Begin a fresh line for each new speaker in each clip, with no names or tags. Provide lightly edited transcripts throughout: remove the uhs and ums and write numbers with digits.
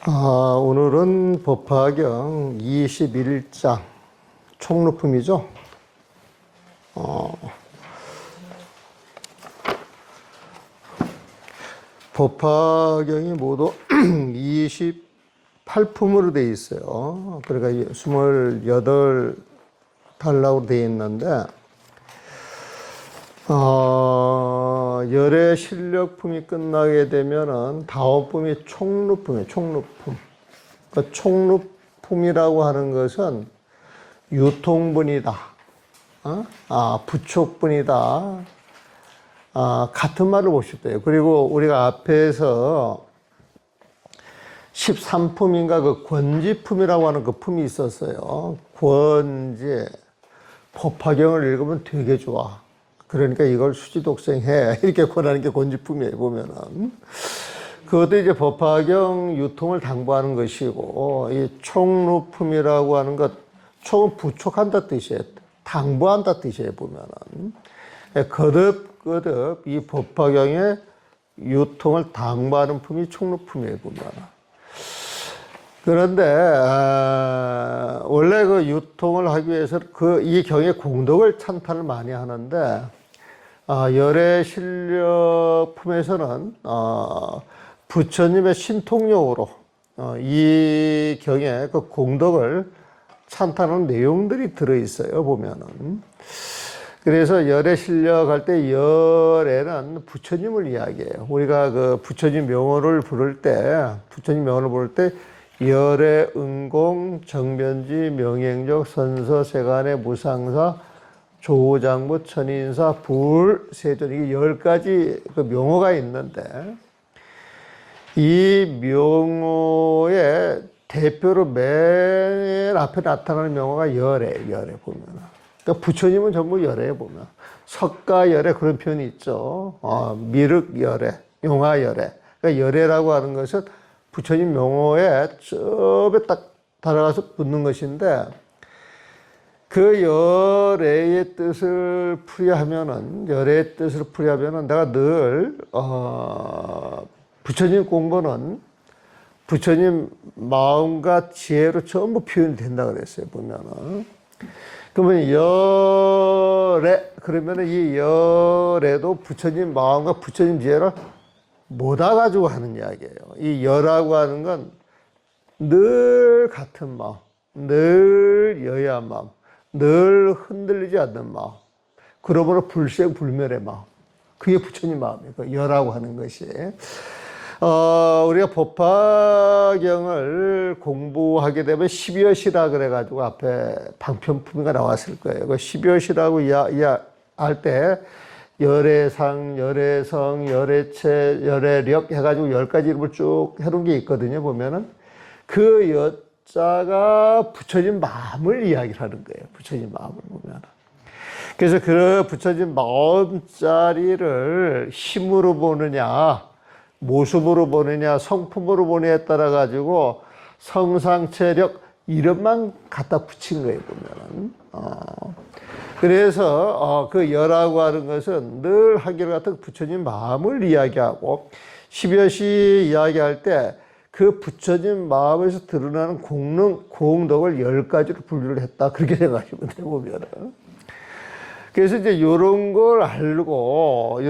오늘은 법화경 21장 총루품이죠. 법화경이 모두 28품으로 되어 있어요. 그러니까 28달락으로 되어 있는데, 열의 실력품이 끝나게 되면은 다음 품이 총루품이에요. 총루품. 그 총루품이라고 하는 것은 유통분이다. 부촉분이다. 같은 말을 보십시오. 그리고 우리가 앞에서 13품인가 그 권지품이라고 하는 그 품이 있었어요. 권지. 법화경을 읽으면 되게 좋아. 그러니까 이걸 수지독생해. 이렇게 권하는 게 권지품이에요, 보면은. 그것도 이제 법화경 유통을 당부하는 것이고, 이 총루품이라고 하는 것, 총은 부촉한다 뜻이에요. 당부한다 뜻이에요, 보면은. 거듭 이 법화경의 유통을 당부하는 품이 총루품이에요, 보면은. 그런데, 원래 그 유통을 하기 위해서 이 경의 공덕을 찬탄을 많이 하는데, 열의 실력품에서는, 부처님의 신통력으로, 이 경의 그 공덕을 찬탄하는 내용들이 들어있어요, 보면은. 그래서 열의 실력할 때 열에는 부처님을 이야기해요. 우리가 그 부처님 명호를 부를 때, 열의 응공, 정변지, 명행적, 선서, 세간의 무상사, 조장부, 천인사, 불, 세존, 이게 10가지 그 명호가 있는데, 이 명호의 대표로 맨 앞에 나타나는 명호가 열에 보면. 그러니까 부처님은 전부 열에 보면. 석가열에 그런 표현이 있죠. 미륵열에, 용화열에. 그러니까 열에라고 하는 것은 부처님 명호에 좁에 딱 달아가서 붙는 것인데, 그 열애의 뜻을 풀이하면은, 내가 늘, 부처님 공부는 부처님 마음과 지혜로 전부 표현이 된다 그랬어요, 보면은. 그러면 그러면은 이 열애도 부처님 마음과 부처님 지혜를 모아가지고 하는 이야기예요. 이 열하고 하는 건 늘 같은 마음, 늘 여야한 마음, 늘 흔들리지 않는 마음, 그러므로 불생불멸의 마음. 그게 부처님 마음이에요. 그 열하고 하는 것이. 우리가 법화경을 공부하게 되면 12여시라 그래가지고 앞에 방편품이가 나왔을 거예요. 그 12여시라고 할 때, 열애상, 열애성, 열애체, 열애력 해가지고 10가지 이름을 쭉 해놓은 게 있거든요, 보면은. 그 여자가 부처님 마음을 이야기를 하는 거예요. 부처님 마음을 보면. 그래서 그 부처님 마음자리를 힘으로 보느냐, 모습으로 보느냐, 성품으로 보느냐에 따라 가지고 성상체력 이름만 갖다 붙인 거예요, 보면은. 그래서 그 열하고 하는 것은 늘 한결같은 부처님 마음을 이야기하고, 12여시 이야기할 때 그 부처님 마음에서 드러나는 공덕을 10가지로 분류를 했다. 그렇게 생각하시면 돼요, 보면은. 그래서 이제 이런 걸 알고,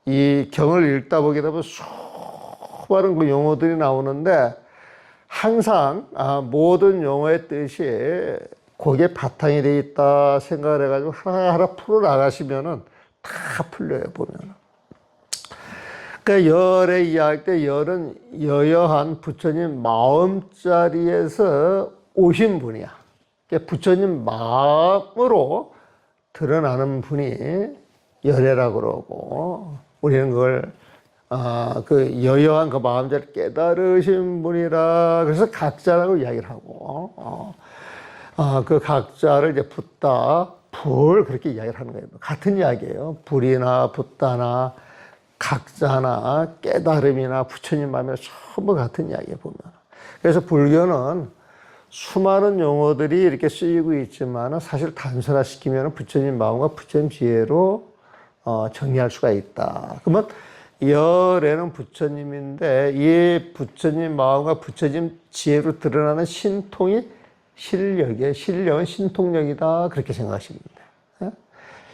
이 경을 읽다 보게 되면 수많은 그 용어들이 나오는데, 항상, 모든 용어의 뜻이 거기에 바탕이 되어 있다 생각을 해가지고 하나하나 풀어나가시면은 다 풀려요, 보면. 그러니까 열에 이야기할 때 열은 여여한 부처님 마음자리에서 오신 분이야. 그러니까 부처님 마음으로 드러나는 분이 열애라고 그러고, 우리는 그걸, 그 여여한 그 마음자리 깨달으신 분이라, 그래서 각자라고 이야기를 하고, 그 각자를 이제 붓다, 불, 그렇게 이야기를 하는 거예요. 같은 이야기예요. 불이나 붓다나, 각자나 깨달음이나 부처님 마음이나 전부 같은 이야기에 보면. 그래서 불교는 수많은 용어들이 이렇게 쓰이고 있지만 사실 단순화시키면 부처님 마음과 부처님 지혜로 정리할 수가 있다. 그러면 열에는 부처님인데 이 부처님 마음과 부처님 지혜로 드러나는 신통이 실력이에요. 실력은 신통력이다. 그렇게 생각하시면 돼요.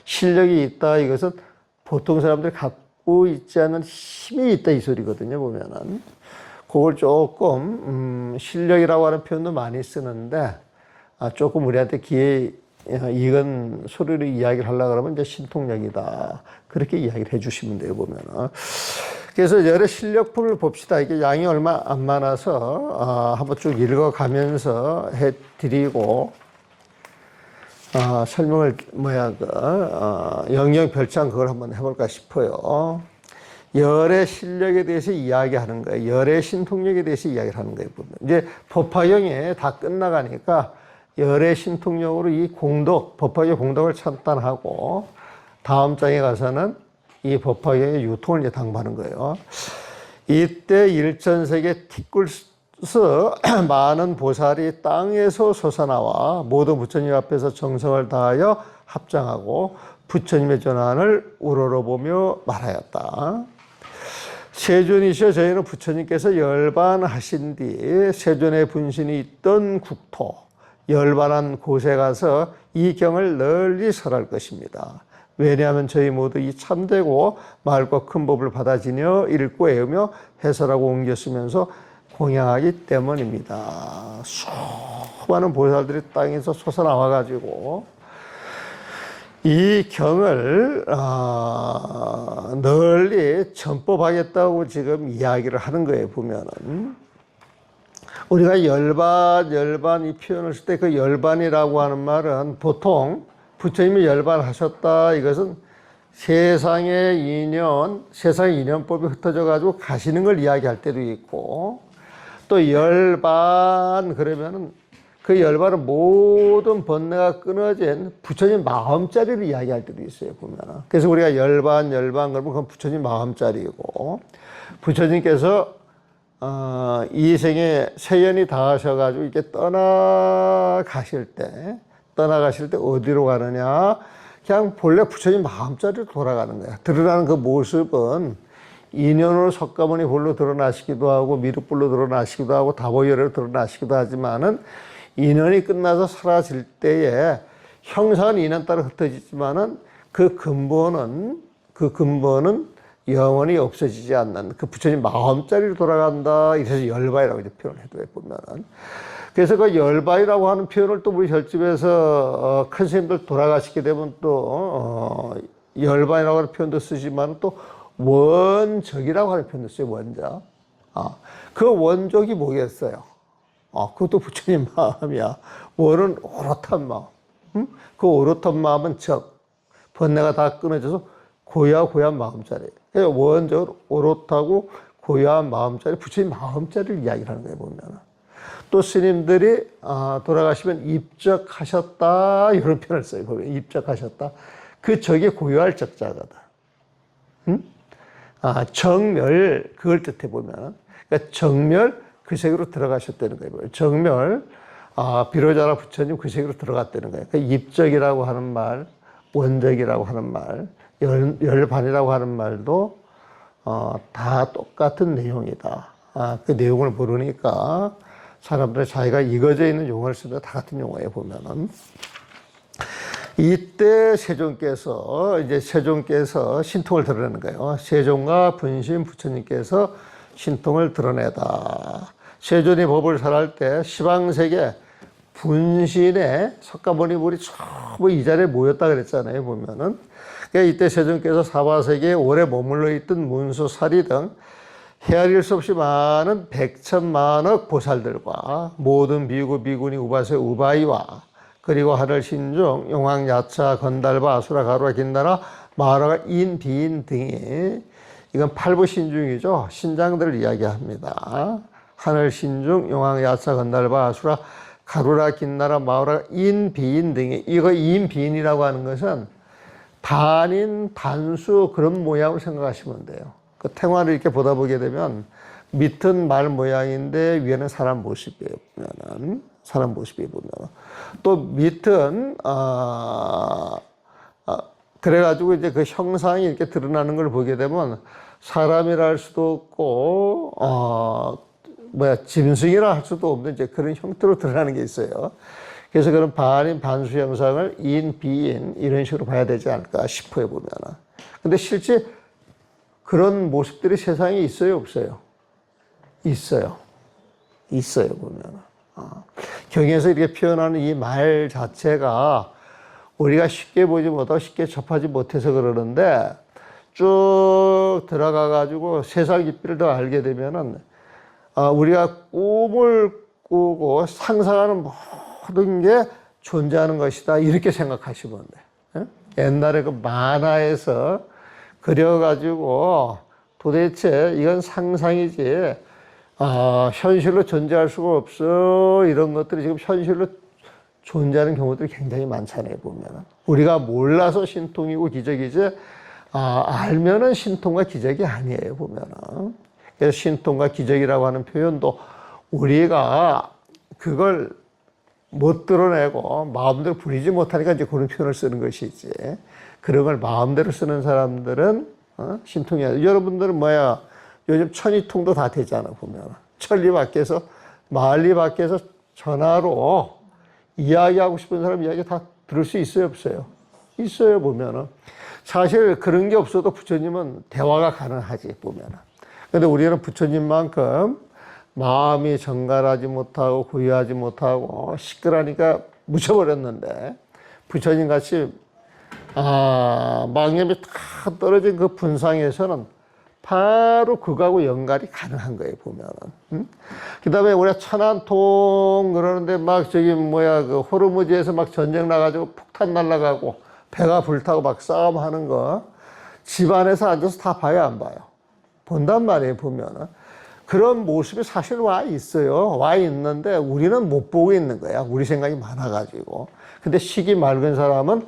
실력이 있다. 이것은 보통 사람들이 갖고 있지 않은 힘이 있다. 이 소리거든요. 보면은. 그걸 조금 실력이라고 하는 표현도 많이 쓰는데 조금 우리한테 귀에 익은 소리로 이야기를 하려고 그러면 이제 신통력이다. 그렇게 이야기를 해주시면 돼요, 보면은. 그래서 열의 실력풀을 봅시다. 이게 양이 얼마 안 많아서 한번 쭉 읽어가면서 해드리고 설명을 영영 별장 그걸 한번 해볼까 싶어요. 열의 실력에 대해서 이야기하는 거예요. 열의 신통력에 대해서 이야기를 하는 거예요, 보면. 이제 법화경이 다 끝나가니까 열의 신통력으로 이 공덕, 법화경 공덕을 찬탄하고 다음 장에 가서는 이 법화경의 유통을 이제 당부하는 거예요. 이때 일전세계 티끌스 많은 보살이 땅에서 솟아나와 모두 부처님 앞에서 정성을 다하여 합장하고 부처님의 전환을 우러러보며 말하였다. 세존이시여 저희는 부처님께서 열반하신 뒤 세존의 분신이 있던 국토 열반한 곳에 가서 이 경을 널리 설할 것입니다. 왜냐하면 저희 모두 이 참되고 맑고 큰 법을 받아지며 읽고 외우며 해설하고 옮겼으면서 공양하기 때문입니다. 수많은 보살들이 땅에서 솟아나와가지고 이 경을 널리 전법하겠다고 지금 이야기를 하는 거예요. 보면은 우리가 열반 이 표현을 쓸 때 그 열반이라고 하는 말은 보통 부처님이 열반하셨다. 이것은 세상의 인연법이 흩어져 가지고 가시는 걸 이야기할 때도 있고 또 열반 그러면은 그 열반은 모든 번뇌가 끊어진 부처님 마음자리를 이야기할 때도 있어요, 보면. 그래서 우리가 열반 그러면 그건 부처님 마음자리이고 부처님께서 이 생에 세연이 닿으셔가지고 이렇게 떠나가실 때 어디로 가느냐? 그냥 본래 부처님 마음자리로 돌아가는 거야. 드러나는 그 모습은 인연으로 석가모니 볼로 드러나시기도 하고 미륵불로 드러나시기도 하고 다보열로 드러나시기도 하지만은 인연이 끝나서 사라질 때에 형상은 인연 따라 흩어지지만은 그 근본은 영원히 없어지지 않는 그 부처님 마음자리로 돌아간다. 이래서 열반이라고 이제 표현을 해도 보면은. 그래서 그 열반이라고 하는 표현을 또 우리 절집에서 큰 스님들 돌아가시게 되면 또 열반이라고 하는 표현도 쓰지만 또 원적이라고 하는 표현도 써요. 원적. 그 원적이 뭐겠어요? 그것도 부처님 마음이야. 원은 오롯한 마음. 그 오롯한 마음은 적. 번뇌가 다 끊어져서 고야한 마음자리. 원적으로 오롯하고 고야한 마음자리, 부처님 마음자리를 이야기하는 거예요, 보면. 또 스님들이 돌아가시면 입적하셨다. 이런 표현을 써요, 보면. 입적하셨다. 그 적이 고요할 적자거든. 정멸, 그걸 뜻해 보면. 그러니까 정멸, 그 세계로 들어가셨다는 거예요. 정멸, 비로자나 부처님 그 세계로 들어갔다는 거예요. 그러니까 입적이라고 하는 말, 원적이라고 하는 말, 열반이라고 하는 말도 다 똑같은 내용이다. 그 내용을 모르니까 사람들이 자기가 익어져 있는 용어를 쓰면 다 같은 용어예요, 보면은. 이때 세존께서 신통을 드러내는 거예요. 세존과 분신 부처님께서 신통을 드러내다. 세존이 법을 설할 때 시방세계 분신의 석가모니불이 전부 이 자리에 모였다 그랬잖아요, 보면은. 그러니까 이때 세존께서 사바세계에 오래 머물러 있던 문수, 사리 등 헤아릴 수 없이 많은 백천만억 보살들과 모든 비구, 비구니, 우바세, 우바이와 그리고 하늘 신중, 용왕, 야차, 건달바, 아수라, 가루라, 긴나라, 마하라가 인, 비인 등이 이건 팔부 신중이죠. 신장들을 이야기합니다. 하늘 신중, 용왕, 야차, 건달바, 아수라, 가루라, 긴나라, 마하라가 인, 비인 등이 이거 인, 비인이라고 하는 것은 단인, 단수 그런 모양으로 생각하시면 돼요. 그 탱화를 이렇게 보다 보게 되면 밑은 말 모양인데 위에는 사람 모습이에요. 보면은 사람 모습이 보면 또 밑은 그래가지고 이제 그 형상이 이렇게 드러나는 걸 보게 되면 사람이라 할 수도 없고, 짐승이라 할 수도 없는 이제 그런 형태로 드러나는 게 있어요. 그래서 그런 반인, 반수 형상을 인, 비인 이런 식으로 봐야 되지 않을까 싶어요, 보면은. 근데 실제 그런 모습들이 세상에 있어요, 없어요? 있어요. 있어요, 보면은. 경에서 이렇게 표현하는 이 말 자체가 우리가 쉽게 보지 못하고 쉽게 접하지 못해서 그러는데 쭉 들어가 가지고 세상 깊이를 더 알게 되면은 우리가 꿈을 꾸고 상상하는 모든 게 존재하는 것이다 이렇게 생각하시면 돼요. 옛날에 그 만화에서 그려가지고 도대체 이건 상상이지 현실로 존재할 수가 없어 이런 것들이 지금 현실로 존재하는 경우들이 굉장히 많잖아요, 보면은. 우리가 몰라서 신통이고 기적이지, 알면은 신통과 기적이 아니에요, 보면은. 그래서 신통과 기적이라고 하는 표현도 우리가 그걸 못 드러내고 마음대로 부리지 못하니까 이제 그런 표현을 쓰는 것이지. 그런 걸 마음대로 쓰는 사람들은, 신통이 아니에요. 여러분들은 뭐야, 요즘 천이통도 다 되잖아, 보면은. 천리 밖에서, 만리 밖에서 전화로 이야기하고 싶은 사람 이야기 다 들을 수 있어요, 없어요? 있어요, 보면은. 사실 그런 게 없어도 부처님은 대화가 가능하지, 보면은. 근데 우리는 부처님만큼 마음이 정갈하지 못하고 고요하지 못하고 시끄러니까 묻혀버렸는데 부처님 같이 망념이 다 떨어진 그 분상에서는 바로 그거하고 연결이 가능한 거예요, 보면은. 그 다음에 우리가 천안통 그러는데 막 그 호르무즈에서 막 전쟁 나가지고 폭탄 날아가고 배가 불타고 막 싸움하는 거 집안에서 앉아서 다 봐요, 안 봐요? 본단 말이에요, 보면은. 그런 모습이 사실 와 있어요. 와 있는데 우리는 못 보고 있는 거야. 우리 생각이 많아가지고. 근데 식이 맑은 사람은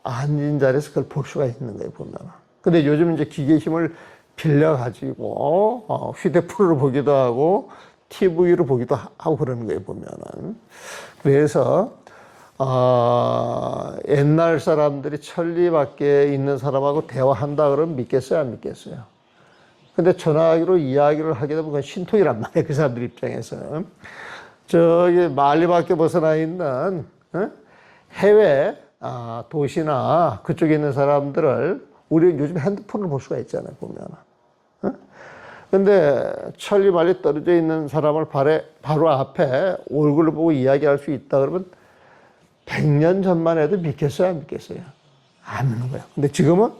앉은 자리에서 그걸 볼 수가 있는 거예요, 보면은. 근데 요즘 이제 기계 힘을 빌려가지고 휴대폰으로 보기도 하고 TV로 보기도 하고 그러는 거예요, 보면은. 그래서 옛날 사람들이 천리 밖에 있는 사람하고 대화한다 그러면 믿겠어요, 안 믿겠어요? 근데 전화기로 이야기를 하게 되면 그건 신통이란 말이에요, 그 사람들 입장에서. 저기 만리 밖에 벗어나 있는 해외 도시나 그쪽에 있는 사람들을 우리는 요즘 핸드폰을 볼 수가 있잖아요, 보면. 근데 천리 멀리 떨어져 있는 사람을 바로 앞에 얼굴을 보고 이야기할 수 있다 그러면 100년 전만 해도 믿겠어요, 안 믿겠어요? 안 믿는 거예요. 근데 지금은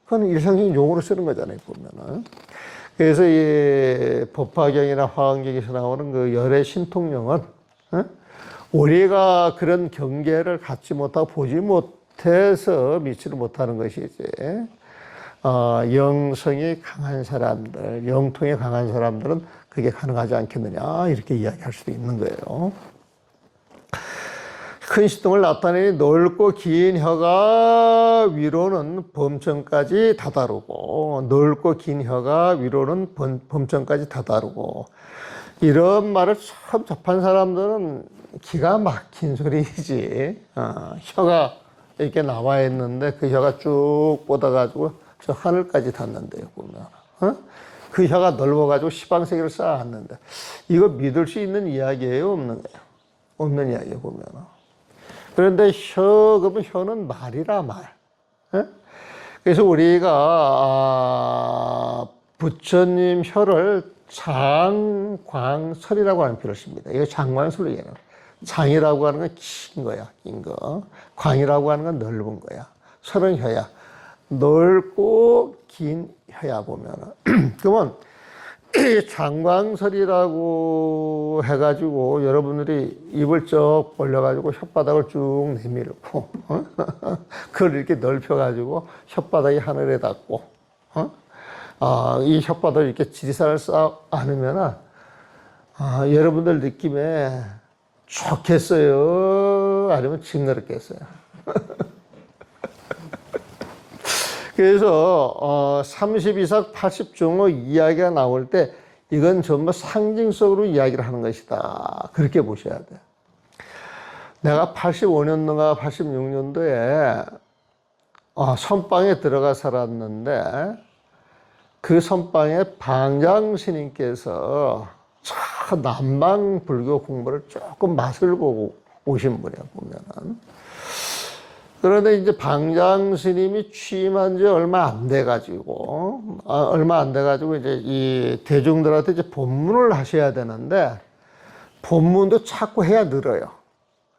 그건 일상적인 용어로 쓰는 거잖아요, 보면은. 그래서 이 법화경이나 화엄경에서 나오는 그 열의 신통령은 우리가 그런 경계를 갖지 못하고 보지 못해서 믿지를 못하는 것이지. 영성이 강한 사람들, 영통이 강한 사람들은 그게 가능하지 않겠느냐 이렇게 이야기할 수도 있는 거예요. 큰 신통을 나타내니 넓고 긴 혀가 위로는 범천까지 다다르고 넓고 긴 혀가 위로는 범천까지 다다르고 이런 말을 처음 접한 사람들은 기가 막힌 소리이지. 혀가 이렇게 나와 있는데 그 혀가 쭉 뻗어가지고 저 하늘까지 닿는데요, 보면. 그 혀가 넓어가지고 시방세계를 쌓았는데 이거 믿을 수 있는 이야기예요, 없는 거예요? 없는 이야기예요, 보면. 그런데 그러면 혀는 말이라 말. 그래서 우리가 부처님 혀를 장광설이라고 하는 표현을 씁니다. 이거 장광설로 얘기해요. 장이라고 하는 건 긴 거야, 긴 거. 광이라고 하는 건 넓은 거야. 설은 혀야. 넓고 긴 혀야, 보면은. 그러면 장광설이라고 해가지고 여러분들이 입을 쩍 벌려가지고 혓바닥을 쭉 내밀고, 그걸 이렇게 넓혀가지고 혓바닥이 하늘에 닿고, 이 혓바닥을 이렇게 지리산을 쌓아 안으면은, 여러분들 느낌에 좋겠어요? 아니면 징그럽겠어요? 그래서 32삭 80종의 이야기가 나올 때 이건 전부 상징적으로 이야기를 하는 것이다. 그렇게 보셔야 돼요. 내가 85년도인가 86년도에 선방에 들어가 살았는데 그 선방에 방장 스님께서 참 남방 불교 공부를 조금 맛을 보고 오신 분이야 보면은. 그런데 이제 방장 스님이 취임한 지 얼마 안 돼가지고 이제 이 대중들한테 이제 법문을 하셔야 되는데 법문도 자꾸 해야 늘어요.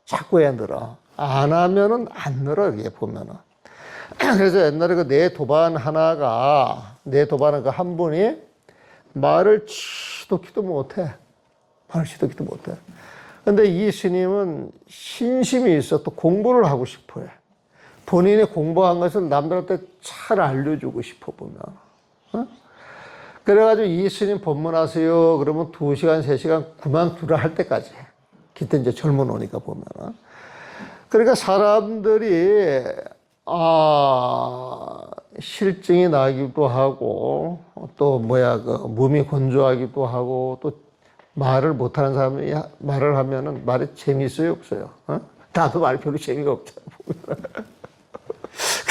자꾸 해야 늘어. 안 하면은 안 늘어 이게 보면은. 그래서 옛날에 그 내 도반 그 한 분이 말을 치도키도 못해. 말을 치도키도 못해. 근데 이 스님은 신심이 있어. 또 공부를 하고 싶어 해. 본인이 공부한 것을 남들한테 잘 알려주고 싶어 보면. 그래가지고 이 스님 법문하세요. 그러면 2시간, 3시간 그만두라 할 때까지 해. 그때 이제 젊어 놓으니까 보면. 그러니까 사람들이, 실증이 나기도 하고, 또 몸이 건조하기도 하고, 또 말을 못하는 사람이 말을 하면은 말이 재미있어요, 없어요? 나도 말 별로 재미가 없잖아, 보면.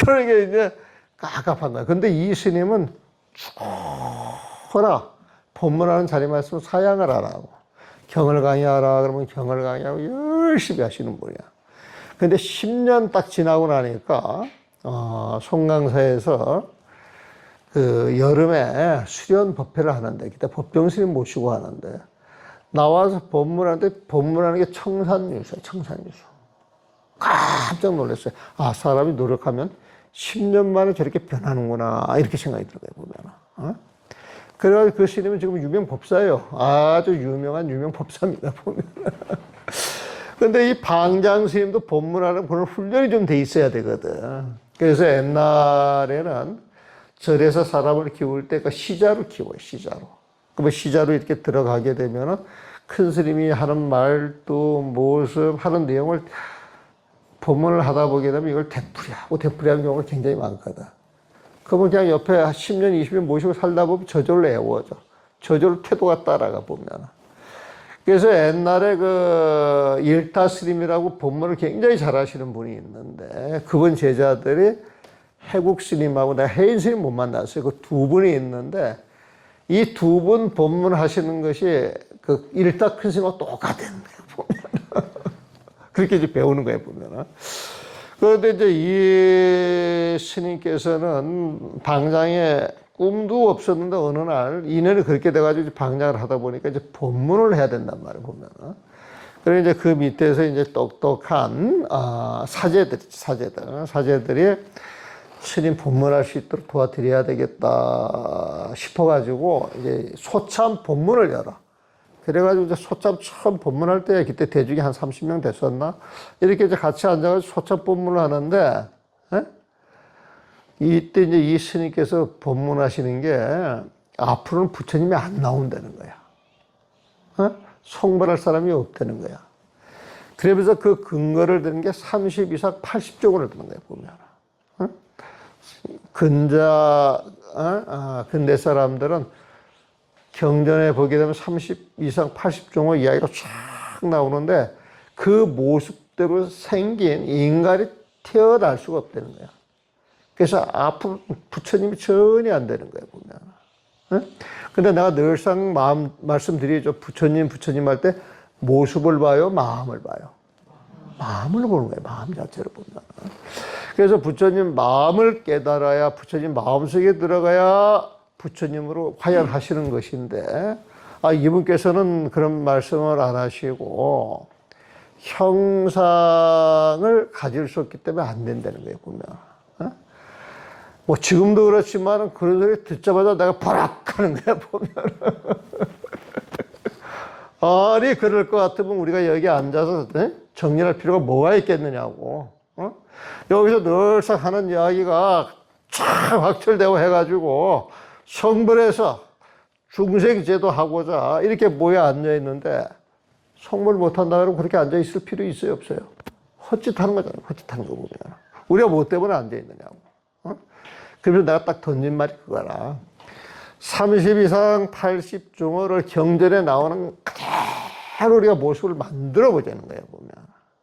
그러니까 이제 깝깝한 거야. 근데 이 스님은 죽어라. 법문하는 자리 말씀 사양을 하라고. 경을 강의하라. 그러면 경을 강의하고 열심히 하시는 분이야. 근데 10년 딱 지나고 나니까, 송강사에서 그 여름에 수련 법회를 하는데, 그때 법정 스님 모시고 하는데, 나와서 법문하는 게 청산유수야, 청산유수. 깜짝 놀랐어요. 사람이 노력하면 10년 만에 저렇게 변하는구나. 이렇게 생각이 들어요, 보면. 그래가지고 그 스님은 지금 유명 법사예요. 아주 유명 법사입니다, 보면. 근데 이 방장 스님도 법문하는 그런 훈련이 좀 돼 있어야 되거든. 그래서 옛날에는 절에서 사람을 키울 때 그 시자로 키워요, 시자로. 그러면 시자로 이렇게 들어가게 되면은 큰 스님이 하는 말도 모습, 하는 내용을 법문을 하다 보게 되면 이걸 되풀이하는 경우가 굉장히 많거든. 그러면 그냥 옆에 10년, 20년 모시고 살다 보면 저절로 애워져. 저절로 태도가 따라가 보면. 그래서 옛날에 그 일타 스님이라고 법문을 굉장히 잘 하시는 분이 있는데 그분 제자들이 해국 스님하고 내가 해인 스님 못 만났어요. 그 2분이 있는데 이 2분 법문 하시는 것이 그 일타 큰 스님하고 똑같은 거예요, 보면. 그렇게 이제 배우는 거예요, 보면은. 그런데 이제 이 스님께서는 방장에 꿈도 없었는데 어느 날 인연이 그렇게 돼가지고 방장을 하다 보니까 이제 법문을 해야 된단 말이에요, 보면은. 그리고 이제 그 밑에서 이제 똑똑한, 사제들이 스님 법문할 수 있도록 도와드려야 되겠다 싶어가지고 이제 소참 법문을 열어. 그래가지고 이제 소참 처음 법문할 때 그때 대중이 한 30명 됐었나? 이렇게 이제 같이 앉아가지고 소참 법문을 하는데, 이때 이제 이 스님께서 법문하시는 게 앞으로는 부처님이 안 나온다는 거야. 송발할 사람이 없다는 거야. 그러면서 그 근거를 드는 게 30 이상 80종을 드는 거야, 보면. 근대 사람들은 경전에 보게 되면 30 이상 80종의 이야기가 쫙 나오는데 그 모습대로 생긴 인간이 태어날 수가 없다는 거야. 그래서 앞으로 부처님이 전혀 안 되는 거야, 보면. 근데 내가 늘상 말씀드리죠. 부처님 할 때 모습을 봐요, 마음을 봐요. 마음을 보는 거예요, 마음 자체를 보면. 그래서 부처님 마음을 깨달아야, 부처님 마음속에 들어가야 부처님으로 화연하시는 것인데, 이분께서는 그런 말씀을 안 하시고, 형상을 가질 수 없기 때문에 안 된다는 거예요, 보면. 뭐, 지금도 그렇지만, 그런 소리 듣자마자 내가 버락 하는 거야, 보면. 아니, 그럴 것 같으면 우리가 여기 앉아서 정리할 필요가 뭐가 있겠느냐고. 여기서 늘상 하는 이야기가 참 확철되고 해가지고, 성불해서 중생제도 하고자 이렇게 모여 앉아 있는데 성불 못한다 그러면 그렇게 앉아 있을 필요 있어요, 없어요? 헛짓하는 거잖아요, 헛짓하는 거 보면. 우리가 뭐 때문에 앉아 있느냐고. 그래서 내가 딱 던진 말이 그거라. 30 이상 80종어를 경전에 나오는 그대로 우리가 모습을 만들어 보자는 거예요, 보면.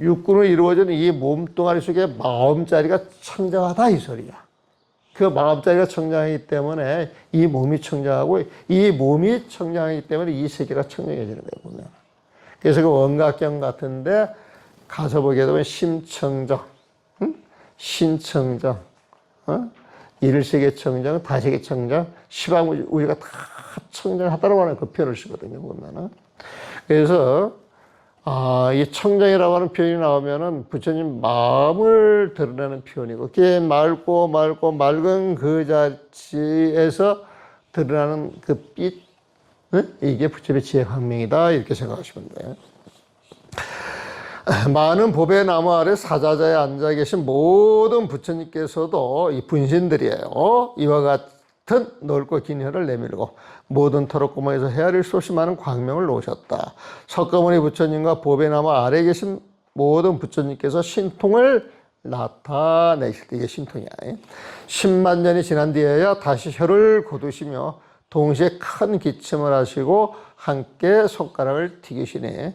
육군으로 이루어지는 이 몸뚱아리 속에 마음자리가 청정하다 이 소리야. 그 마음자리가 청정하기 때문에 이 몸이 청정하고 이 몸이 청정하기 때문에 이 세계가 청정해지는 거예요, 보면. 그래서 그 원각경 같은데 가서 보게 되면 심청정, 응? 신청정, 일세계 청정, 다세계 청정, 시방우주가 다 청정하다라고 하는 그 표현을 쓰거든요, 보면은. 그래서 이 청정이라고 하는 표현이 나오면은 부처님 마음을 드러내는 표현이고, 그게 맑고 맑은 그 자체에서 드러나는 그 빛, 이게 부처님의 지혜 광명이다, 이렇게 생각하시면 돼요. 많은 법의 나무 아래 사자자에 앉아 계신 모든 부처님께서도 이 분신들이에요. 이와 같은 넓고 긴 혀를 내밀고 모든 터럭구멍에서 헤아릴 수 없이 많은 광명을 놓으셨다. 석가모니 부처님과 법의 나무 아래에 계신 모든 부처님께서 신통을 나타내실 때, 이게 신통이야. 10만 년이 지난 뒤에야 다시 혀를 거두시며 동시에 큰 기침을 하시고 함께 손가락을 튀기시니,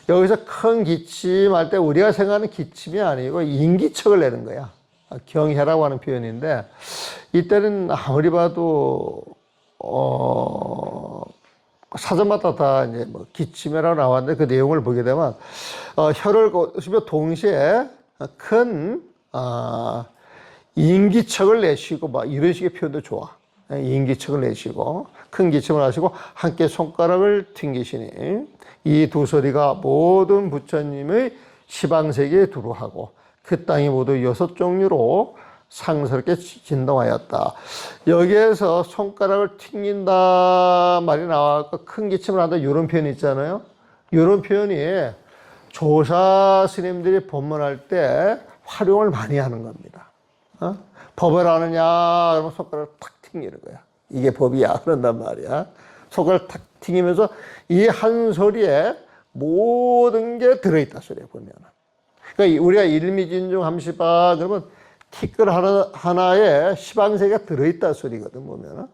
여기서 큰 기침할 때 우리가 생각하는 기침이 아니고 인기척을 내는 거야. 경혈라고 하는 표현인데, 이때는 아무리 봐도 사전마다 다 이제 뭐 기침이라고 나왔는데, 그 내용을 보게 되면 혀를 거두시며 동시에 큰 인기척을 내쉬고 막 이런 식의 표현도 좋아. 인기척을 내쉬고 큰 기침을 하시고 함께 손가락을 튕기시니, 이 두 소리가 모든 부처님의 시방세계에 두루하고 그 땅이 모두 6종류로 상스럽게 진동하였다. 여기에서 손가락을 튕긴다 말이 나왔고 큰 기침을 한다, 이런 표현이 있잖아요. 이런 표현이 조사 스님들이 법문할 때 활용을 많이 하는 겁니다. 법을 아느냐 그러면 손가락을 탁 튕기는 거야. 이게 법이야 그런단 말이야. 손가락을 탁 튕기면서 이 한 소리에 모든 게 들어있다 소리야, 보면. 그러니까 우리가 일미진중 함시바 그러면 티끌 하나에 시방세가 들어있다 소리거든, 보면.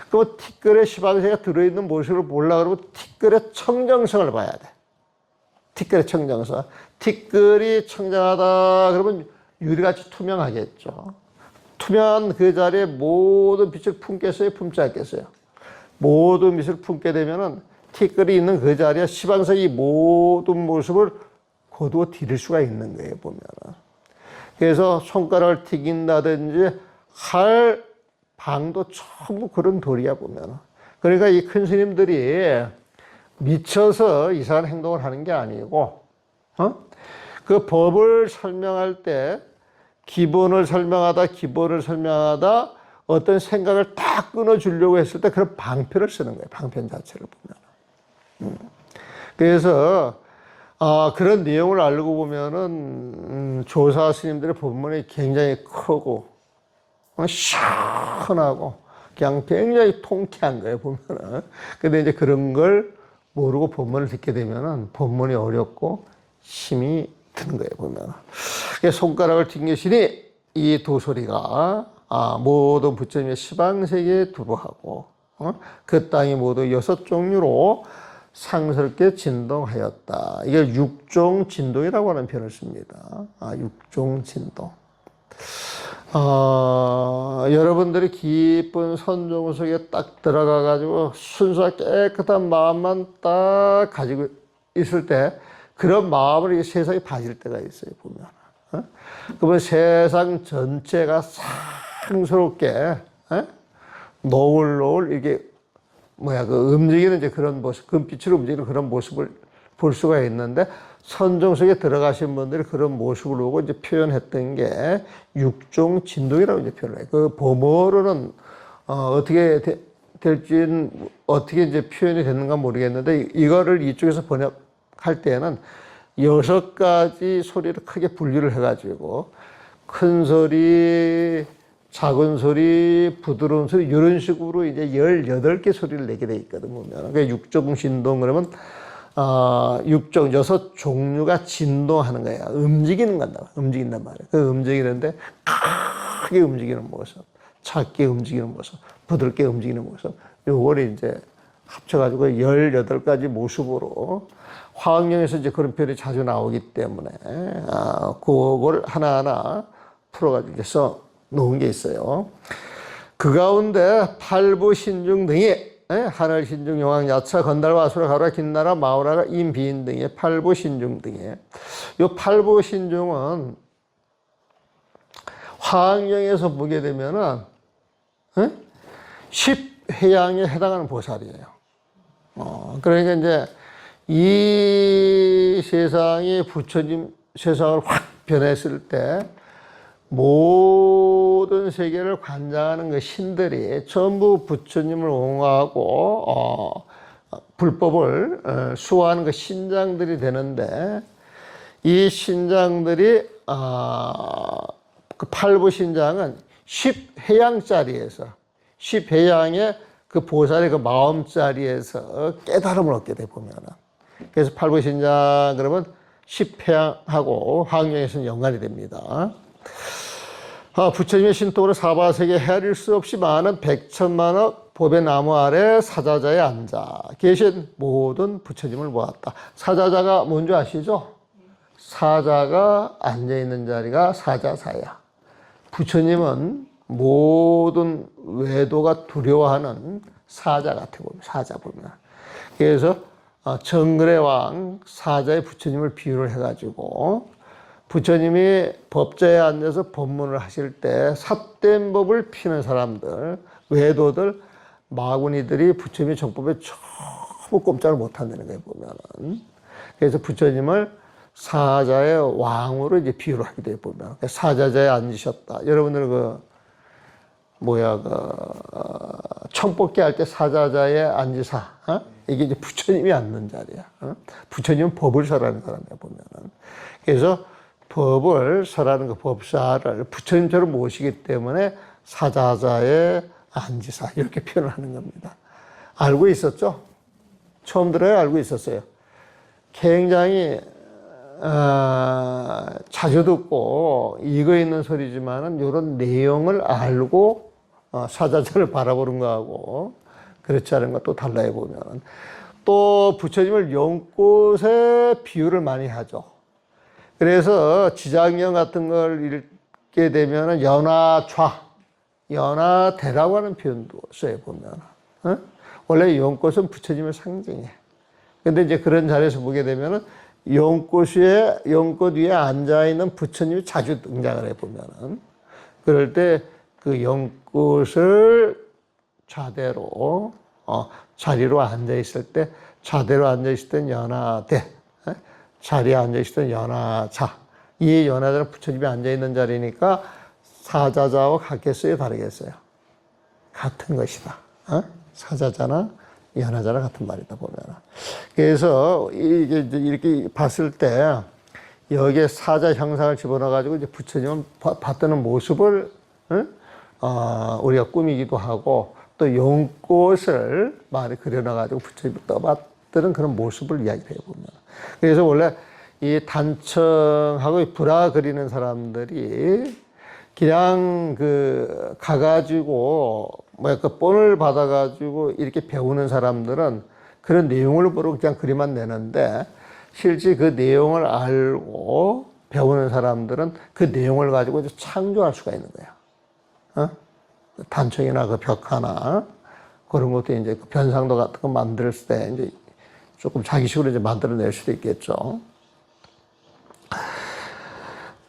그럼 티끌에 시방세가 들어있는 모습을 보려고 그러면 티끌의 청정성을 봐야 돼. 티끌의 청정성. 티끌이 청정하다 그러면 유리같이 투명하겠죠. 투명한 그 자리에 모든 빛을 품겠어요, 품지 않겠어요? 모든 빛을 품게 되면은 티끌이 있는 그 자리에 시방석이 모든 모습을 거두어 드릴 수가 있는 거예요, 보면. 그래서 손가락을 튀긴다든지 할 방도 전부 그런 도리야, 보면. 그러니까 이 큰 스님들이 미쳐서 이상한 행동을 하는 게 아니고, 그 법을 설명할 때 기본을 설명하다 어떤 생각을 딱 끊어주려고 했을 때 그런 방편을 쓰는 거예요. 방편 자체를 보면. 그래서 그런 내용을 알고 보면은 조사 스님들의 법문이 굉장히 크고 시원하고 그냥 굉장히 통쾌한 거예요, 보면은. 근데 이제 그런 걸 모르고 법문을 듣게 되면은 법문이 어렵고 힘이 드는 거예요, 보면은. 손가락을 튕기시니 이 두 소리가 모든 부처님의 시방세계에 두루하고 그 땅이 모두 6종류로 상스럽게 진동하였다. 이게 육종진동이라고 하는 표현을 씁니다. 육종진동. 여러분들이 깊은 선종 속에 딱 들어가가지고 순수하게 깨끗한 마음만 딱 가지고 있을 때, 그런 마음을 세상에 봐질 때가 있어요, 보면. 그러면 세상 전체가 상스럽게 노을노을 이게 그 움직이는 이제 그런 모습, 금빛으로 움직이는 그런 모습을 볼 수가 있는데, 선정 속에 들어가신 분들이 그런 모습을 보고 이제 표현했던 게 육종진동이라고 이제 표현을 해요. 그 범어로는 어떻게 될지는 어떻게 이제 표현이 됐는가 모르겠는데, 이거를 이쪽에서 번역할 때는 6가지 소리를 크게 분류를 해가지고 큰 소리, 작은 소리, 부드러운 소리, 이런 식으로 이제 18개 소리를 내게 돼 있거든, 보면. 그러니까 육종진동 그러면 6종류가 진동하는 거야. 움직인단 말이야. 그 움직이는데 크게 움직이는 모습, 작게 움직이는 모습, 부드럽게 움직이는 모습, 요걸 이제 합쳐가지고 18가지 모습으로 화학영에서 이제 그런 표현이 자주 나오기 때문에 그걸 하나하나 풀어가지고 써 놓은 게 있어요. 그 가운데 팔부신중 등이 하늘, 신중, 용왕, 야차, 건달과 아수라, 가루라, 긴나라, 마오라가, 임, 비인 등의 팔부신중 등의 이 팔부신중은 화학영에서 보게 되면은 10회양에 해당하는 보살이에요. 그러니까 이제 이 세상이 부처님 세상을 확 변했을 때 모든 세계를 관장하는 그 신들이 전부 부처님을 옹호하고 불법을 수호하는 그 신장들이 되는데 이 신장들이 그 팔부 신장은 10회양짜리에서 10회양의 그 보살의 그 마음짜리에서 깨달음을 얻게 돼 보면은 그래서 팔부 신장 그러면 10회양하고 화학영에서는 연관이 됩니다. 부처님의 신통으로 사바세계 헤아릴 수 없이 많은 백천만억 법의 나무 아래 사자자에 앉아 계신 모든 부처님을 보았다. 사자자가 뭔지 아시죠? 사자가 앉아있는 자리가 사자사야. 부처님은 모든 외도가 두려워하는 사자 같아 보면, 사자 보면. 그래서 정글의 왕 사자의 부처님을 비유를 해가지고 부처님이 법좌에 앉아서 법문을 하실 때 삿된 법을 피는 사람들, 외도들, 마구니들이 부처님의 정법에 전부 꼼짝을 못한다는 거예요, 보면은. 그래서 부처님을 사자의 왕으로 이제 비유를 하게 되어 보면. 사자자에 앉으셨다. 여러분들 청뽑기 할 때 사자자에 앉으사. 이게 이제 부처님이 앉는 자리야. 부처님은 법을 설하는 사람이야, 보면은. 그래서 법을 설하는 그 법사를 부처님처럼 모시기 때문에 사자자에 앉으사 이렇게 표현을 하는 겁니다. 알고 있었죠? 처음 들어요? 알고 있었어요? 굉장히 자주 듣고 익어 있는 소리지만은 이런 내용을 알고 사자자를 바라보는 거하고 그렇지 않은 것도 달라요 보면. 또 부처님을 연꽃에 비유를 많이 하죠. 그래서 지장경 같은 걸 읽게 되면은 연화좌, 연화대라고 하는 표현도 써요 보면. 원래 연꽃은 부처님의 상징이에요. 근데 이제 그런 자리에서 보게 되면은 연꽃 위에 앉아 있는 부처님이 자주 등장을 해 보면은 그럴 때 그 연꽃을 좌대로 자리로 앉아 있을 때 좌대로 앉아 있을 때는 연화대. 자리에 앉아있을 때는 연화자. 이 연화자는 부처님이 앉아있는 자리니까 사자자와 같겠어요? 다르겠어요? 같은 것이다. 사자자나 연화자나 같은 말이다, 보면. 그래서 이게 이렇게 봤을 때 여기에 사자 형상을 집어넣어가지고 이제 부처님은 받드는 모습을 우리가 꾸미기도 하고 또 연꽃을 많이 그려놔가지고 부처님을 떠받드는 그런 모습을 이야기를 해보면. 그래서 원래 이 단청하고 불화 그리는 사람들이 그냥 가가지고 본을 받아가지고 이렇게 배우는 사람들은 그런 내용을 모르고 그냥 그림만 내는데 실제 그 내용을 알고 배우는 사람들은 그 내용을 가지고 이제 창조할 수가 있는 거야. 단청이나 그 벽화나 그런 것도 이제 그 변상도 같은 거 만들 때 이제 조금 자기식으로 이제 만들어낼 수도 있겠죠.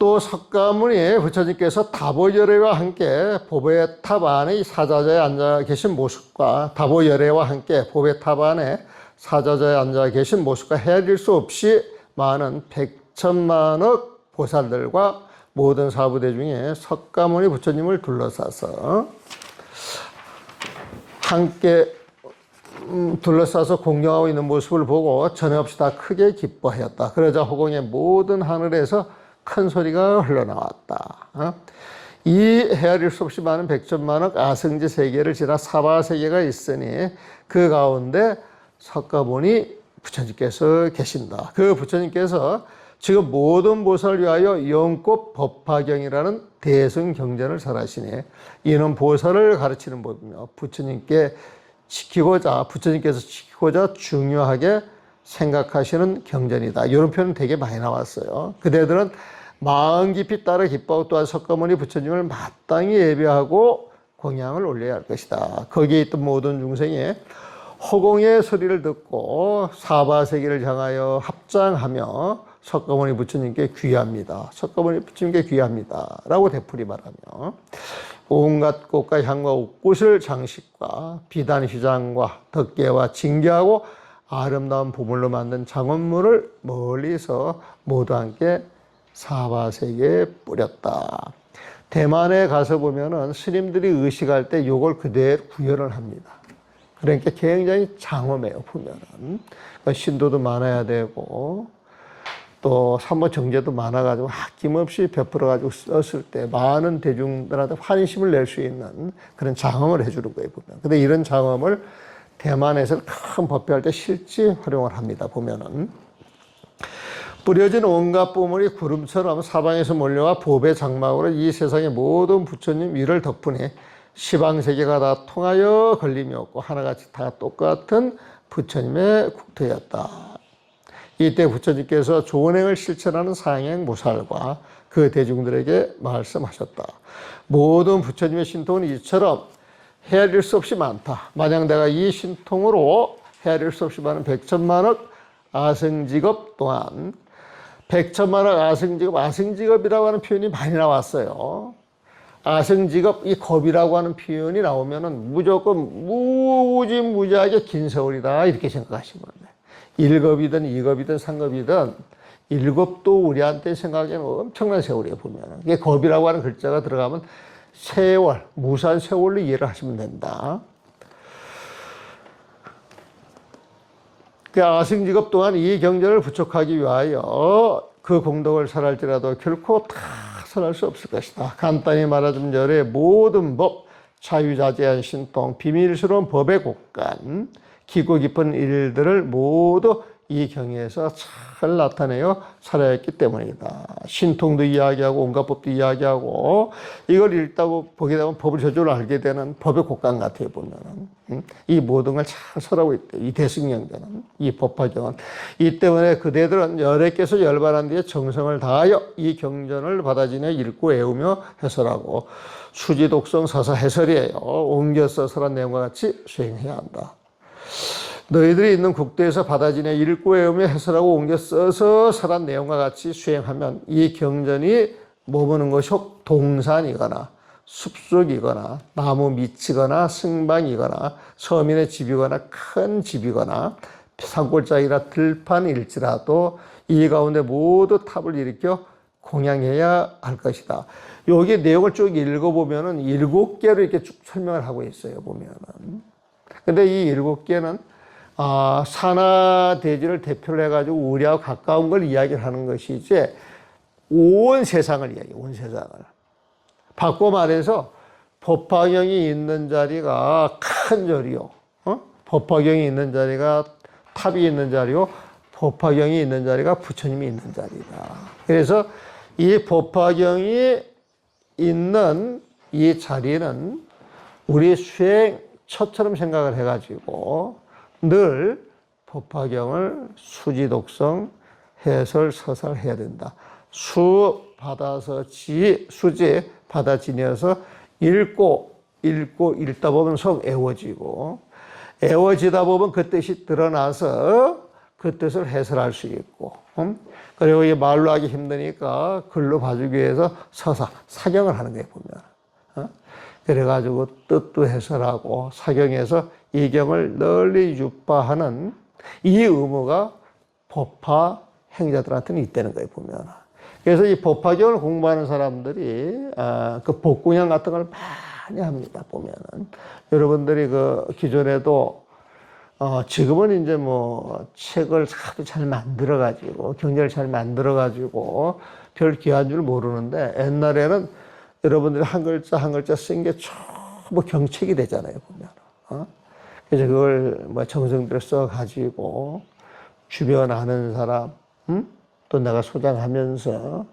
또 석가모니 부처님께서 다보열애와 함께 보배 탑 안에 사자자에 앉아 계신 모습과 다보열애와 함께 보배 탑 안에 사자자에 앉아 계신 모습과 헤아릴 수 없이 많은 백천만억 보살들과 모든 사부대 중에 석가모니 부처님을 둘러싸서 함께 둘러싸서 공경하고 있는 모습을 보고 전에 없이 다 크게 기뻐하였다. 그러자 허공의 모든 하늘에서 큰 소리가 흘러나왔다. 이 헤아릴 수 없이 많은 백천만억 아성지 세계를 지나 사바 세계가 있으니 그 가운데 석가모니 부처님께서 계신다. 그 부처님께서 지금 모든 보살을 위하여 연꽃 법화경이라는 대승 경전을 설하시니 이는 보살을 가르치는 법이며 부처님께 지키고자, 부처님께서 지키고자 중요하게 생각하시는 경전이다. 이런 표현은 되게 많이 나왔어요. 그대들은 마음 깊이 따라 기뻐하고 또한 석가모니 부처님을 마땅히 예배하고 공양을 올려야 할 것이다. 거기에 있던 모든 중생이 허공의 소리를 듣고 사바세계를 향하여 합장하며 석가모니 부처님께 귀합니다. 석가모니 부처님께 귀합니다. 라고 되풀이 말하며 온갖 꽃과 향과 옷꽃을 장식과 비단 휘장과 덕계와 징계하고 아름다운 보물로 만든 장원물을 멀리서 모두 함께 사바세계에 뿌렸다. 대만에 가서 보면은 스님들이 의식할 때 요걸 그대로 구현을 합니다. 그러니까 굉장히 장엄해요, 보면은. 그러니까 신도도 많아야 되고, 또 산모 정제도 많아가지고 아낌없이 베풀어가지고 썼을 때 많은 대중들한테 환심을 낼 수 있는 그런 장엄을 해주는 거예요, 보면. 근데 이런 장엄을 대만에서 큰 법회할 때 실제 활용을 합니다, 보면은. 뿌려진 온갖 보물이 구름처럼 사방에서 몰려와 법의 장막으로 이 세상의 모든 부처님 위를 덕분에 시방세계가 다 통하여 걸림이 없고 하나같이 다 똑같은 부처님의 국토였다. 이때 부처님께서 조은행을 실천하는 상행 무살과 그 대중들에게 말씀하셨다. 모든 부처님의 신통은 이처럼 헤아릴 수 없이 많다. 만약 내가 이 신통으로 헤아릴 수 없이 많은 백천만억 아승직업 또한 백천만억 아승직업, 아승직업이라고 하는 표현이 많이 나왔어요. 아승직업, 이 겁이라고 하는 표현이 나오면은 무조건 무지무지하게 긴 세월이다. 이렇게 생각하시면 돼요. 1겁이든 2겁이든 3겁이든 1겁도 우리한테 생각하기에는 엄청난 세월이에요, 보면은. 이게 겁이라고 하는 글자가 들어가면 세월, 무수한 세월로 이해를 하시면 된다. 그 아승직업 또한 이 경전을 부촉하기 위하여 그 공덕을 설할지라도 결코 다 설할 수 없을 것이다. 간단히 말하자면 열의 모든 법, 자유자재한 신통, 비밀스러운 법의 곳간, 깊고 깊은 일들을 모두 이 경에서 잘 나타내어 살아야 했기 때문이다. 신통도 이야기하고 온갖 법도 이야기하고 이걸 읽다 보게 되면 법을 저절로 알게 되는 법의 곳간 같아요, 보면은. 이 모든 걸 잘 설하고 있대. 이 대승경전은, 이 법화경은. 이 때문에 그대들은 열애께서 열반한 뒤에 정성을 다하여 이 경전을 받아지며 읽고 외우며 해설하고 수지독성 서사 해설이에요. 옮겨서 설한 내용과 같이 수행해야 한다. 너희들이 있는 국도에서 받아지며 읽고 외우며 해설하고 옮겨 써서 설한 내용과 같이 수행하면 이 경전이 머무는 것이 혹 동산이거나 숲속이거나 나무 밑이거나 승방이거나 서민의 집이거나 큰 집이거나 산골짜기나 들판일지라도 이 가운데 모두 탑을 일으켜 공양해야 할 것이다. 여기 내용을 쭉 읽어보면은 7개로 이렇게 쭉 설명을 하고 있어요, 보면은. 근데 이 7개는 산하대지를 대표로 해가지고 우리하고 가까운 걸 이야기를 하는 것이지 온 세상을 이야기해요. 온 세상을. 바꿔 말해서 법화경이 있는 자리가 큰 자리요. 법화경이 있는 자리가 탑이 있는 자리요. 법화경이 있는 자리가 부처님이 있는 자리다. 그래서 이 법화경이 있는 이 자리는 우리 수행처처럼 생각을 해가지고 늘 법화경을 수지독성, 해설, 서설해야 된다. 수 받아서 수지 받아 지내서 읽고 읽다 보면 속 애워지고 애워지다 보면 그 뜻이 드러나서 그 뜻을 해설할 수 있고 그리고 이 말로 하기 힘드니까 글로 봐주기 위해서 사경을 하는 거예요, 보면. 그래가지고 뜻도 해설하고 사경에서 이 경을 널리 유파하는 이 의무가 법화 행자들한테는 있다는 거예요, 보면. 그래서 이 법화경을 공부하는 사람들이 그 복궁양 같은 걸 많이 합니다, 보면은. 여러분들이 그 기존에도 지금은 이제 뭐 책을 하도 잘 만들어가지고 경전을 잘 만들어가지고 별 귀한 줄 모르는데 옛날에는 여러분들이 한 글자 한 글자 쓴 게 전부 경책이 되잖아요, 보면. 그래서 그걸 뭐 정성 들여 써가지고 주변 아는 사람, 또 내가 소장하면서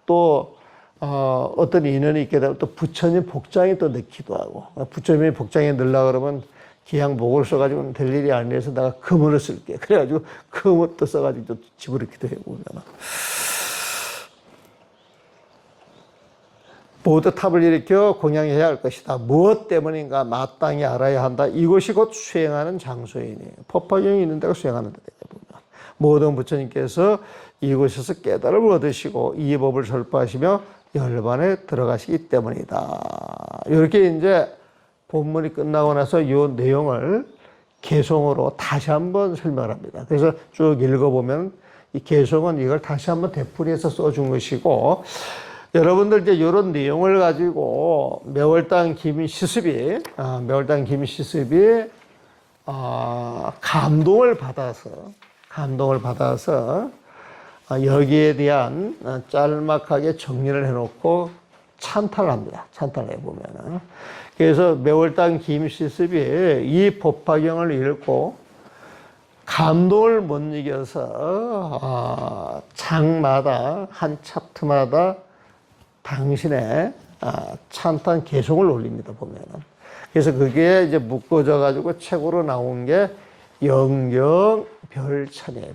또 어떤 인연이 있게 되면 또 부처님 복장에 또 넣기도 하고 부처님이 복장에 넣으려고 그러면 기양 목을 써가지고는 될 일이 아니라서 내가 금을 쓸게. 그래가지고 금을 또 써가지고 집어넣기도 해보면. 모두 탑을 일으켜 공양해야 할 것이다. 무엇 때문인가 마땅히 알아야 한다. 이것이 곧 수행하는 장소이니. 법화경이 있는 데가 수행하는 데다. 모든 부처님께서 이곳에서 깨달음을 얻으시고 이 법을 설파하시며 열반에 들어가시기 때문이다. 이렇게 이제 본문이 끝나고 나서 이 내용을 개송으로 다시 한번 설명을 합니다. 그래서 쭉 읽어보면 이 개송은 이걸 다시 한번 되풀이해서 써준 것이고, 여러분들 이제 이런 내용을 가지고 매월당 김시습이 감동을 받아서 여기에 대한 짤막하게 정리를 해놓고 찬탄을 합니다. 찬탄을 해보면은. 그래서 매월당 김시습이 이 법화경을 읽고 감동을 못 이겨서 장마다 한 챕터마다 당신의 찬탄 개송을 올립니다. 보면은. 그래서 그게 이제 묶어져 가지고 책으로 나온 게 영경별찬이에요.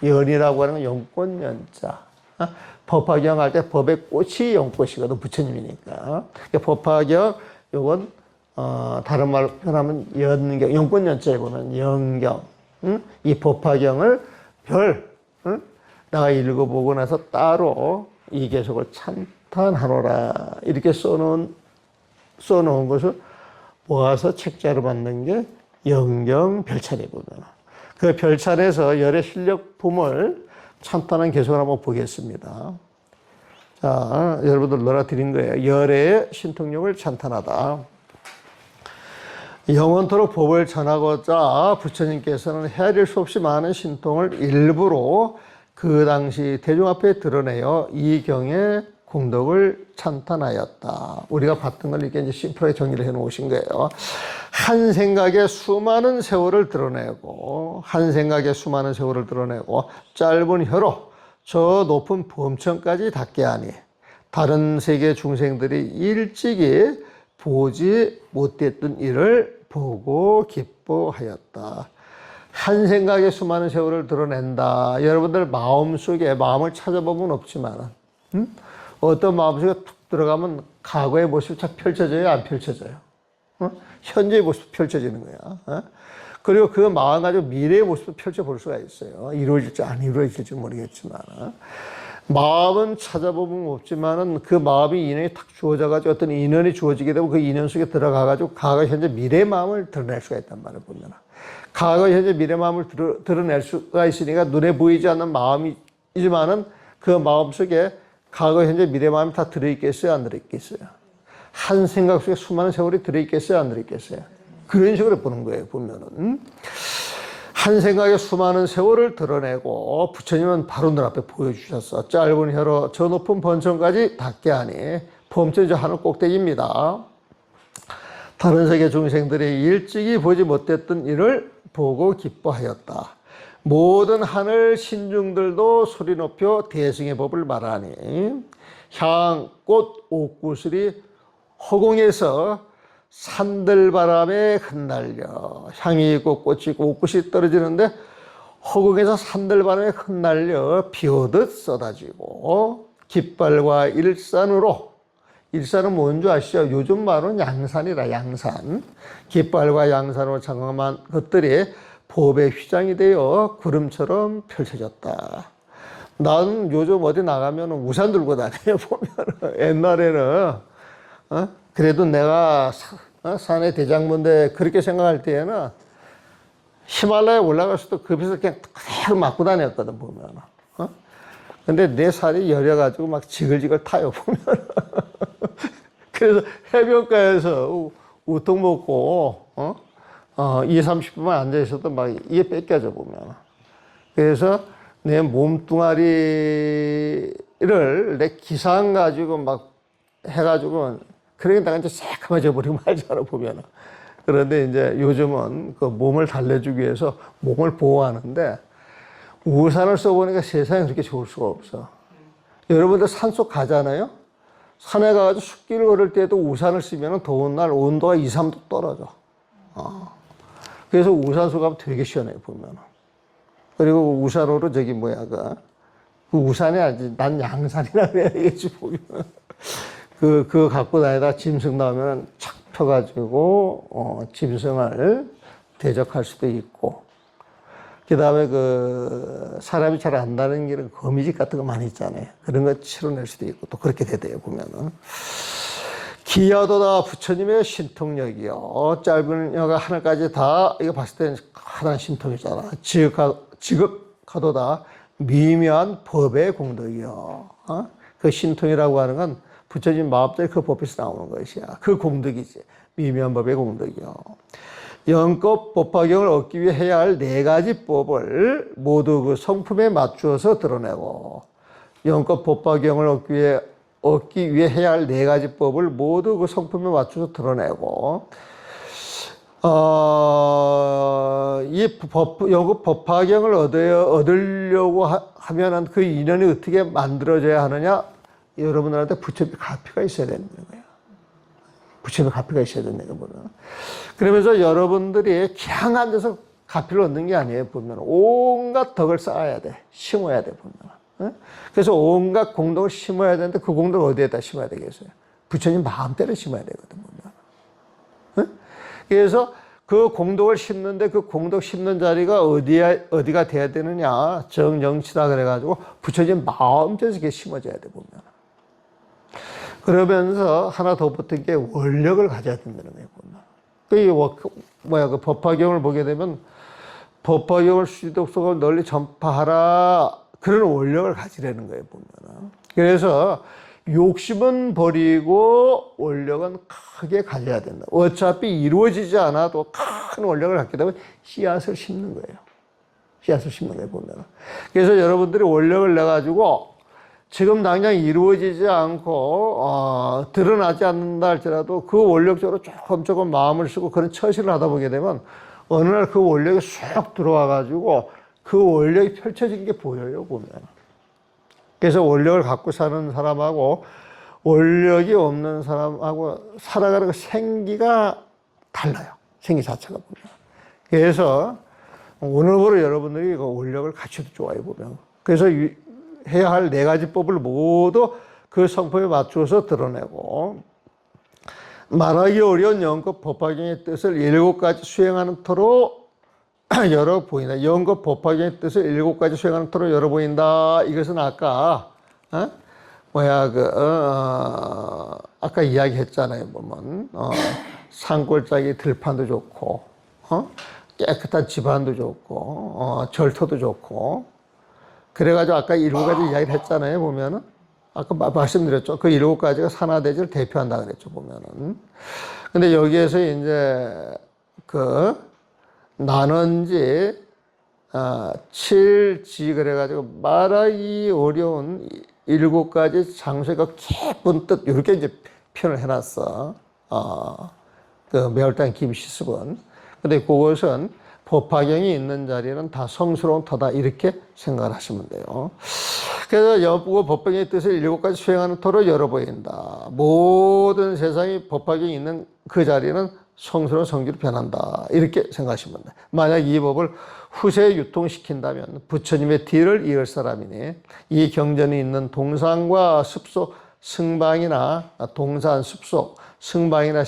연이라고 하는 건 영꽃연자. 법화경 할 때 법의 꽃이 영꽃이거든. 부처님이니까. 법화경 요건 다른 말로 표현하면 연경, 영꽃연자에 보면 영경. 이 법화경을 내가 읽어보고 나서 따로 이 개속을 찬탄하노라. 이렇게 써놓은 것을 모아서 책자로 만든 게 영경별찬이 보면. 그 별찬에서 열의 실력품을 찬탄한 개송을 한번 보겠습니다. 자, 여러분들 놀아드린 거예요. 열의 신통력을 찬탄하다. 영원토록 법을 전하고자 부처님께서는 헤아릴 수 없이 많은 신통을 일부러 그 당시 대중 앞에 드러내어 이 경의 공덕을 찬탄하였다. 우리가 봤던 걸 이렇게 이제 심플하게 정리를 해 놓으신 거예요. 한 생각에 수많은 세월을 드러내고, 짧은 혀로 저 높은 범천까지 닿게 하니, 다른 세계 중생들이 일찍이 보지 못했던 일을 보고 기뻐하였다. 한 생각에 수많은 세월을 드러낸다. 여러분들 마음을 찾아보면 없지만, 어떤 마음속에 툭 들어가면 과거의 모습이 잘 펼쳐져요? 안 펼쳐져요? 현재의 모습이 펼쳐지는 거야. 그리고 그 마음 가지고 미래의 모습도 펼쳐볼 수가 있어요. 이루어질지 안 이루어질지 모르겠지만. 마음은 찾아보면 없지만은 그 마음이 인연이 탁 주어져가지고 어떤 인연이 주어지게 되면 그 인연 속에 들어가가지고 과거, 현재, 미래의 마음을 드러낼 수가 있단 말이에요, 보면. 과거, 현재, 미래 마음을 드러낼 수가 있으니까 눈에 보이지 않는 마음이지만은 그 마음 속에 과거, 현재, 미래 마음이 다 들어있겠어요? 안 들어있겠어요? 한 생각 속에 수많은 세월이 들어있겠어요? 안 들어있겠어요? 그런 식으로 보는 거예요, 보면은. 한 생각에 수많은 세월을 드러내고 부처님은 바로 눈앞에 보여주셨어. 짧은 혀로 저 높은 번천까지 닿게 하니, 범천이 저 하늘 꼭대기입니다. 다른 세계 중생들이 일찍이 보지 못했던 일을 보고 기뻐하였다. 모든 하늘 신중들도 소리 높여 대승의 법을 말하니, 향, 꽃, 옥구슬이 허공에서 산들바람에 흩날려, 향이 있고 꽃이 있고 옥구슬이 떨어지는데 허공에서 산들바람에 흩날려 비오듯 쏟아지고, 깃발과 일산으로, 일산은 뭔지 아시죠? 요즘 말은 양산이라, 양산. 깃발과 양산으로 장엄한 것들이 법의 휘장이 되어 구름처럼 펼쳐졌다. 나는 요즘 어디 나가면 우산 들고 다녀요, 보면. 옛날에는, 그래도 내가 산의 대장부인데 그렇게 생각할 때에는 히말라야 올라갈 수도 급해서 그냥 그대로 맞고 다녔거든, 보면. 근데 내 살이 여려가지고 막 지글지글 타요, 보면. 그래서 해변가에서 우통 먹고, 2, 30분만 앉아있어도 막 이게 뺏겨져, 보면. 그래서 내 몸뚱아리를 내 기상 가지고 막 해가지고, 그러니까 내가 이제 새까매져 버리고 말잖아, 보면. 그런데 이제 요즘은 그 몸을 달래주기 위해서 몸을 보호하는데, 우산을 써보니까 세상에 그렇게 좋을 수가 없어. 여러분들 산속 가잖아요? 산에 가가지고 숲길을 걸을 때도 우산을 쓰면 더운 날 온도가 2, 3도 떨어져. 그래서 우산소 가면 되게 시원해요, 보면. 그리고 우산으로 그 우산이 아니지, 난 양산이라 그래야겠지, 보면. 그거 갖고 다니다 짐승 나오면 착 펴가지고, 짐승을 대적할 수도 있고, 그 다음에 사람이 잘 안 다니는 길은 거미집 같은 거 많이 있잖아요. 그런 거 치러낼 수도 있고, 또 그렇게 되대요, 보면은. 기여도다 부처님의 신통력이요. 짧은 여가 하늘까지 다, 이거 봤을 때는 하나의 신통이잖아. 지극하도다 미묘한 법의 공덕이요. 그 신통이라고 하는 건 부처님 마법자의 그 법에서 나오는 것이야. 그 공덕이지. 미묘한 법의 공덕이요. 영법 법화경을 얻기 위해 해야 할 네 가지 법을 모두 그 성품에 맞추어서 드러내고, 영법 법화경을 얻기 위해 해야 할 네 가지 법을 모두 그 성품에 맞춰서 드러내고, 영급 법화경을 얻으려고 하면은 그 인연이 어떻게 만들어져야 하느냐? 여러분들한테 부처님의 가피가 있어야 되는 거예요. 부처님의 가피가 있어야 된다는 거거든요. 그러면서 여러분들이 그냥 앉아서 가피를 얻는 게 아니에요, 보면. 온갖 덕을 쌓아야 돼. 심어야 돼, 보면. 그래서 온갖 공덕을 심어야 되는데 그 공덕을 어디에다 심어야 되겠어요? 부처님 마음대로 심어야 되거든, 보면. 그래서 그 공덕을 심는데 그 공덕 심는 자리가 어디가 돼야 되느냐? 정정치다 그래가지고 부처님 마음대로 이렇게 심어져야 돼, 보면. 그러면서 하나 더 붙은 게 원력을 가져야 된다는 거예요, 보면. 그 법화경을 보게 되면 법화경을 수지독속을 널리 전파하라. 그런 원력을 가지라는 거예요, 보면. 그래서 욕심은 버리고 원력은 크게 가져야 된다. 어차피 이루어지지 않아도 큰 원력을 갖게 되면 씨앗을 심는 거예요. 씨앗을 심는 거예요, 보면. 그래서 여러분들이 원력을 내가지고 지금 당장 이루어지지 않고 드러나지 않는다 할지라도 그 원력적으로 조금 마음을 쓰고 그런 처신을 하다 보게 되면 어느 날 그 원력이 쑥 들어와 가지고 그 원력이 펼쳐진 게 보여요, 보면. 그래서 원력을 갖고 사는 사람하고 원력이 없는 사람하고 살아가는 그 생기가 달라요. 생기 자체가 보면. 그래서 오늘부로 여러분들이 그 원력을 갖춰도 좋아요, 보면. 그래서 해야 할 네 가지 법을 모두 그 성품에 맞추어서 드러내고, 말하기 어려운 영급 법화경의 뜻을 7가지 수행하는 터로 열어 보인다. 영급 법화경의 뜻을 7가지 수행하는 터로 열어 보인다. 이것은 아까 아까 이야기했잖아요, 보면. 산골짜기 들판도 좋고, 깨끗한 집안도 좋고, 절터도 좋고. 그래가지고 아까 7가지 이야기를 했잖아요, 보면은. 아까 말씀드렸죠. 그 7가지가 산화대지를 대표한다 그랬죠, 보면은. 근데 여기에서 이제 나는지, 7지 그래가지고 말하기 어려운 7가지 장소가 깊은 뜻, 이렇게 이제 표현을 해놨어. 매월당 김시습은. 근데 그것은 법화경이 있는 자리는 다 성스러운 터다, 이렇게 생각을 하시면 돼요. 그래서 여부고 법화경의 뜻을 7가지 수행하는 터로 열어 보인다. 모든 세상이 법화경이 있는 그 자리는 성스러운 성지로 변한다, 이렇게 생각하시면 돼. 만약 이 법을 후세에 유통시킨다면 부처님의 뒤를 이을 사람이니 이 경전이 있는 동산과 습속, 승방이나 동산, 습속, 승방이나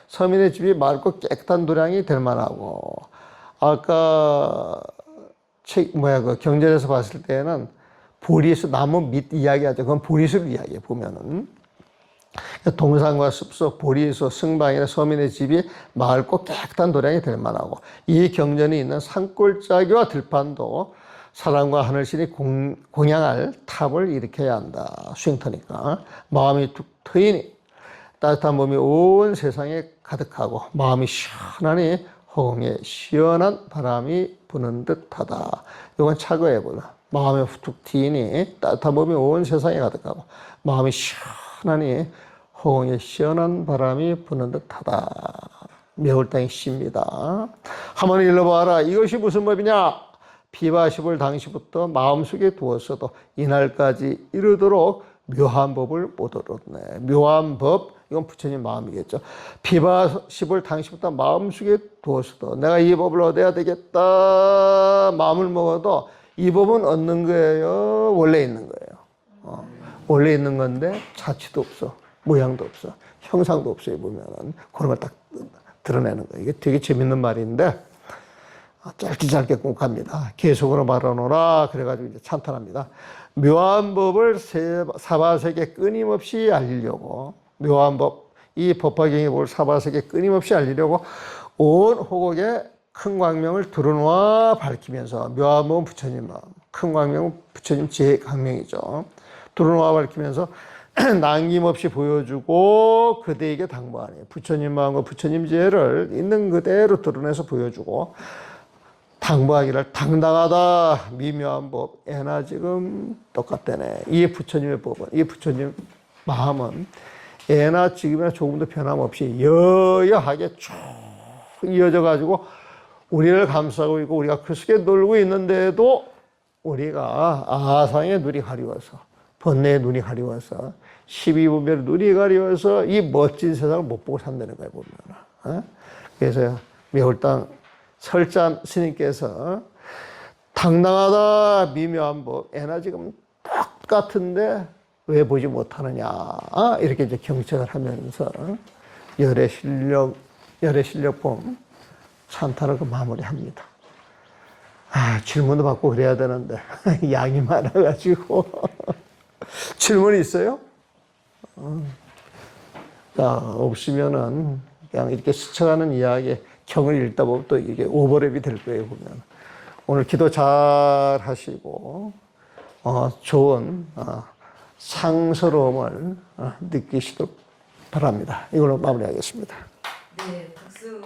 서민의 집이 맑고 깨끗한 도량이 될 만하고, 아까 경전에서 봤을 때는 보리수, 나무 밑 이야기하죠. 그건 보리수를 이야기해, 보면은. 동산과 습속, 보리수, 승방이나 서민의 집이 맑고 깨끗한 도량이 될 만하고, 이 경전이 있는 산골짜기와 들판도 사랑과 하늘신이 공양할 탑을 일으켜야 한다. 수행터니까. 마음이 툭 트이니 따뜻한 몸이 온 세상에 가득하고 마음이 시원하니 허공에 시원한 바람이 부는 듯하다. 이건 차거에 보다. 마음이 툭 트이니 따뜻한 몸이 온 세상에 가득하고 마음이 시원하니 허공에 시원한 바람이 부는 듯하다. 매월당의 시입니다. 한번 읽어봐라. 이것이 무슨 법이냐? 비바십을 당시부터 마음속에 두었어도 이날까지 이르도록 묘한 법을 못 얻었네. 묘한 법, 이건 부처님 마음이겠죠. 비바십을 당시부터 마음속에 두었어도 내가 이 법을 얻어야 되겠다 마음을 먹어도 이 법은 얻는 거예요, 원래 있는 거예요. 원래 있는 건데 자취도 없어, 모양도 없어, 형상도 없어요. 보면은 그런 걸 딱 드러내는 거예요. 이게 되게 재밌는 말인데 짧게 꼭 갑니다. 계속으로 말하노라 그래가지고 이제 찬탄합니다. 묘한 법을 사바세계 끊임없이 알리려고, 묘한 법, 이 법화경의 법을 사바세계 끊임없이 알리려고 온 호국에 큰 광명을 드러놓아 밝히면서, 묘한 법은 부처님 마음, 큰 광명은 부처님 지혜 광명이죠. 드러놓아 밝히면서 남김없이 보여주고 그대에게 당부하니, 부처님 마음과 부처님 지혜를 있는 그대로 드러내서 보여주고 당부하기를 당당하다 미묘한 법 애나 지금 똑같다네. 이 부처님의 법은, 이 부처님 마음은 애나 지금이나 조금도 변함없이 여여하게 쭉 이어져 가지고 우리를 감싸고 있고 우리가 그 속에 놀고 있는데도 우리가 아상의 눈이 가리워서, 번뇌의 눈이 가리워서, 12분별의 눈이 가리워서 이 멋진 세상을 못 보고 산다는 거예요, 보면. 그래서 매울당 설자 스님께서 당당하다 미묘한 법 애나 지금 똑같은데 왜 보지 못하느냐 이렇게 이제 경청을 하면서 열의 실력품 찬탄을 그 마무리합니다. 질문도 받고 그래야 되는데 양이 많아가지고 질문이 있어요? 없으면은 그냥 이렇게 스쳐가는 이야기 경을 읽다 보면 또 이게 오버랩이 될 거예요, 보면. 오늘 기도 잘 하시고, 좋은, 상스러움을 느끼시도록 바랍니다. 이걸로 마무리하겠습니다.
네, 박수.